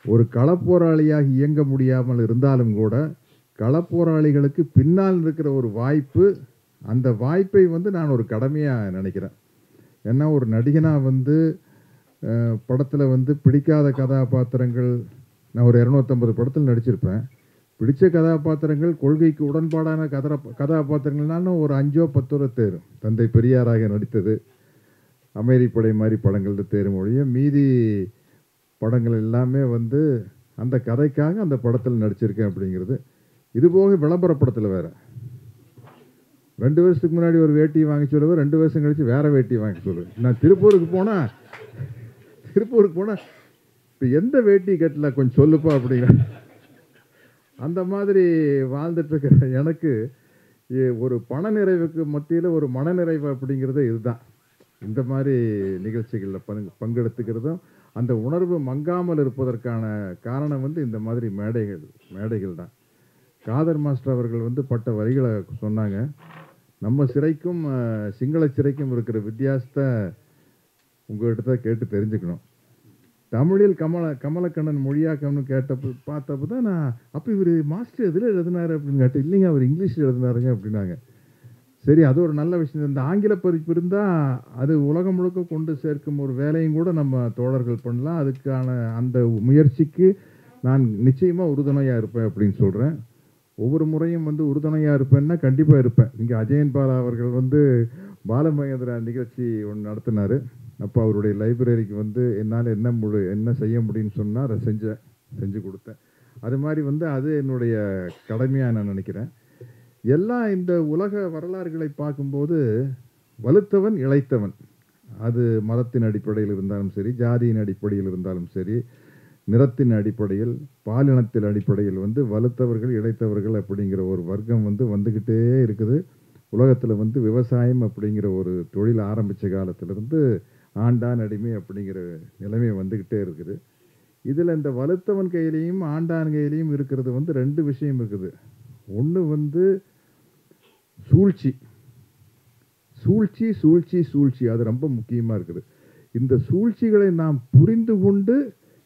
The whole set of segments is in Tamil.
ஒரு களப்போராளியாக இயங்க முடியாமல் இருந்தாலும் கூட களப்போராளிகளுக்கு பின்னால் இருக்கிற ஒரு வாய்ப்பு, அந்த வாய்ப்பை வந்து நான் ஒரு கடமையாக நினைக்கிறேன். ஏன்னா ஒரு நடிகனாக வந்து படத்தில் வந்து பிடிக்காத கதாபாத்திரங்கள், நான் ஒரு 250 படத்தில் நடிச்சிருப்பேன். பிடிச்ச கதாபாத்திரங்கள், கொள்கைக்கு உடன்பாடான கதாபாத்திரங்கள்னாலும் ஒரு 5ஓ 10ஓ தேரும். தந்தை பெரியாராக நடித்தது, அமைதிப்படை மாதிரி படங்கள் தேரும் ஒழிய மீதி படங்கள் எல்லாமே வந்து அந்த கதைக்காக அந்த படத்தில் நடிச்சிருக்கேன் அப்படிங்கிறது. இதுபோக விளம்பர படத்தில் வேறு 2 வருஷத்துக்கு முன்னாடி ஒரு வேட்டி வாங்கி சொல்லுவேன், 2 வருஷம் கழித்து வேறு வேட்டி வாங்கி சொல்லுவேன். நான் திருப்பூருக்கு போனால் இப்போ எந்த வேட்டி கட்டல கொஞ்சம் சொல்லுப்பா அப்படிங்கிற அந்த மாதிரி வாழ்ந்துட்டுருக்கிற எனக்கு ஒரு பண நிறைவுக்கு மத்தியில் ஒரு மனநிறைவு அப்படிங்கிறது இதுதான். இந்த மாதிரி நிகழ்ச்சிகளில் பங்கெடுத்துக்கிறதும் அந்த உணர்வு மங்காமல் இருப்பதற்கான காரணம் வந்து இந்த மாதிரி மேடைகள் தான். காதர் மாஸ்டர் அவர்கள் வந்து பட்ட வரிகளை சொன்னாங்க. நம்ம சிறைக்கும் சிங்கள சிறைக்கும் இருக்கிற வித்தியாசத்தை உங்கள்கிட்ட தான் கேட்டு தெரிஞ்சுக்கணும். தமிழில் கமலக்கண்ணன் மொழியாக்கம்னு பார்த்தப்போ தான் நான், அப்போ இவர் மாஸ்டர் எதில் எழுதினார் அப்படின்னு கேட்டேன். இல்லைங்க, அவர் இங்கிலீஷில் எழுதினாருங்க அப்படின்னாங்க. சரி, அது ஒரு நல்ல விஷயம். இந்த ஆங்கில பதிப்பு இருந்தால் அது உலகம் முழுக்க கொண்டு சேர்க்கும் ஒரு வேலையும் கூட நம்ம தோழர்கள் பண்ணலாம். அதுக்கான அந்த முயற்சிக்கு நான் நிச்சயமாக உறுதுணையாக இருப்பேன் அப்படின்னு சொல்கிறேன். ஒவ்வொரு முறையும் வந்து உறுதுணையாக இருப்பேன்னா கண்டிப்பாக இருப்பேன். இங்கே அஜயன் பாலா அவர்கள் வந்து பாலமகேந்திரா நிகழ்ச்சி ஒன்று நடத்தினார். அப்போ அவருடைய லைப்ரரிக்கு வந்து என்னால் என்ன செய்ய முடியும்னு சொன்னால் அதை செஞ்சு கொடுத்தேன். அது மாதிரி வந்து அது என்னுடைய கடமையாக நான் நினைக்கிறேன். எல்லாம் இந்த உலக வரலாறுகளை பார்க்கும்போது வலுத்தவன் இளைத்தவன், அது மதத்தின் அடிப்படையில் இருந்தாலும் சரி, ஜாதியின் அடிப்படையில் இருந்தாலும் சரி, நிறத்தின் அடிப்படையில், பாலினத்தின் அடிப்படையில் வந்து வலுத்தவர்கள் இளைத்தவர்கள் அப்படிங்கிற ஒரு வர்க்கம் வந்து வந்துக்கிட்டே இருக்குது. உலகத்தில் வந்து விவசாயம் அப்படிங்கிற ஒரு தொழில் ஆரம்பித்த காலத்திலிருந்து ஆண்டான் அடிமை அப்படிங்கிற நிலைமை வந்துக்கிட்டே இருக்குது. இதில் இந்த வலுத்தவன் கையிலையும் ஆண்டான் கையிலையும் இருக்கிறது வந்து 2 விஷயம் இருக்குது. ஒன்று வந்து சூழ்ச்சி, அது ரொம்ப முக்கியமாக இருக்குது. இந்த சூழ்ச்சிகளை நாம் புரிந்து கொண்டு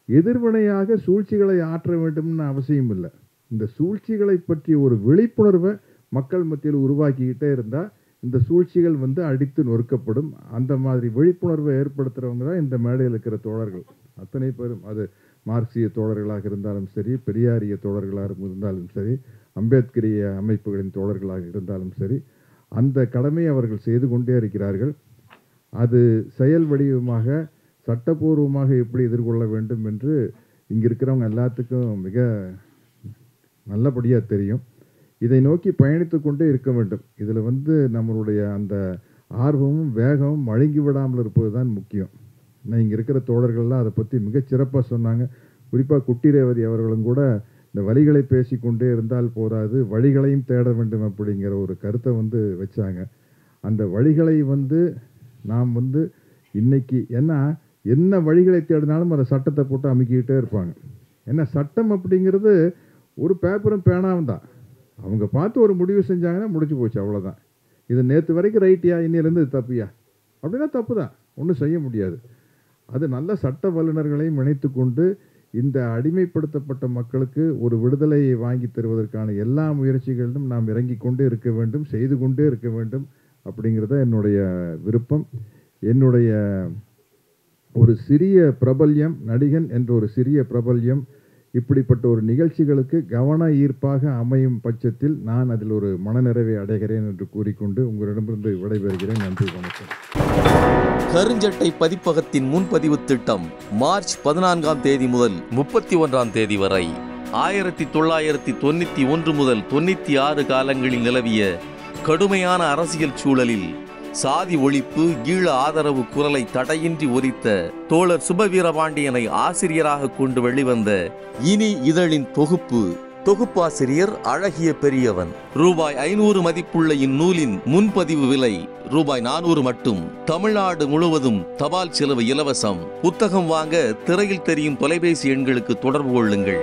எதிர்வினையாக சூழ்ச்சிகளை ஆற்ற வேண்டும்னு அவசியம் இல்லை. இந்த சூழ்ச்சிகளை பற்றி ஒரு விழிப்புணர்வை மக்கள் மத்தியில் உருவாக்கிக்கிட்டே இருந்தால் இந்த சூழ்ச்சிகள் வந்து அடித்து நொறுக்கப்படும். அந்த மாதிரி விழிப்புணர்வை ஏற்படுத்துகிறவங்க தான் இந்த மேடையில் இருக்கிற தோழர்கள் அத்தனை பேரும். அது மார்க்சிய தோழர்களாக இருந்தாலும் சரி, பெரியாரிய தோழர்களாக இருந்தாலும் சரி, அம்பேத்கரிய அமைப்புகளின் தோழர்களாக இருந்தாலும் சரி, அந்த கடமை அவர்கள் செய்து கொண்டே இருக்கிறார்கள். அது செயல் வடிவமாக சட்டபூர்வமாக எப்படி எதிர்கொள்ள வேண்டும் என்று இங்கே இருக்கிறவங்க எல்லாத்துக்கும் மிக நல்லபடியாக தெரியும். இதை நோக்கி பயணித்து கொண்டே இருக்க வேண்டும். இதில் வந்து நம்மளுடைய அந்த ஆர்வமும் வேகமும் மழுங்கி விடாமல் இருப்பது தான் முக்கியம். நான் இங்கே இருக்கிற தோழர்கள்லாம் அதை பற்றி மிகச்சிறப்பாக சொன்னாங்க. குறிப்பாக குட்டி ரேவதி அவர்களும் கூட இந்த வழிகளை பேசி கொண்டே இருந்தால் போதாது, வழிகளையும் தேட வேண்டும் அப்படிங்கிற ஒரு கருத்தை வந்து வச்சாங்க. அந்த வழிகளை வந்து நாம் வந்து இன்னைக்கு என்ன வழிகளை தேடினாலும் அதை சட்டத்தை போட்டு அமுக்கிக்கிட்டே இருப்பாங்க. ஏன்னா சட்டம் அப்படிங்கிறது ஒரு பேப்பரும் பேனாவும் தான். அவங்க பார்த்து ஒரு முடிவு செஞ்சாங்கன்னா முடிச்சு போச்சு, அவ்வளோதான். இது நேற்று வரைக்கும் ரைட்டியா, இன்னிலேருந்து இது தப்பியா அப்படின்னா தப்பு தான், ஒன்றும் செய்ய முடியாது. அது நல்ல சட்ட வல்லுநர்களையும் இணைத்து கொண்டு இந்த அடிமைப்படுத்தப்பட்ட மக்களுக்கு ஒரு விடுதலையை வாங்கி தருவதற்கான எல்லா முயற்சிகளிலும் நாம் இறங்கி கொண்டே இருக்க வேண்டும், செய்து கொண்டே இருக்க வேண்டும் அப்படிங்கிறத என்னுடைய விருப்பம். என்னுடைய ஒரு சிறிய பிரபல்யம், நடிகன் என்ற ஒரு சிறிய பிரபல்யம் இப்படிப்பட்ட ஒரு நிகழ்ச்சிகளுக்கு கவன ஈர்ப்பாக அமையும் பட்சத்தில் நான் அதில் ஒரு மனநிறைவை அடைகிறேன் என்று கூறிக்கொண்டு உங்களிடமிருந்து விடைபெறுகிறேன். நன்றி, வணக்கம். கருஞ்சட்டை பதிப்பகத்தின் முன்பதிவு திட்டம் மார்ச் 14ஆம் தேதி முதல் 31ஆம் தேதி வரை 1991 முதல் 96 காலங்களில் நிலவிய கடுமையான அரசியல் சூழலில் சாதி ஒழிப்பு, ஈழ ஆதரவு குரலை தடையின்றி ஒலித்த தோழர் சுபவீரபாண்டியனை ஆசிரியராக கொண்டு வெளிவந்த இனி இதழின் தொகுப்பாசிரியர் அழகிய பெரியவன். ரூபாய் 500 மதிப்புள்ள இந்நூலின் முன்பதிவு விலை ரூபாய் 400 மட்டும். தமிழ்நாடு முழுவதும் தபால் செலவு இலவசம். புத்தகம் வாங்க திரையில் தெரியும் தொலைபேசி எண்களுக்கு தொடர்பு கொள்ளுங்கள்.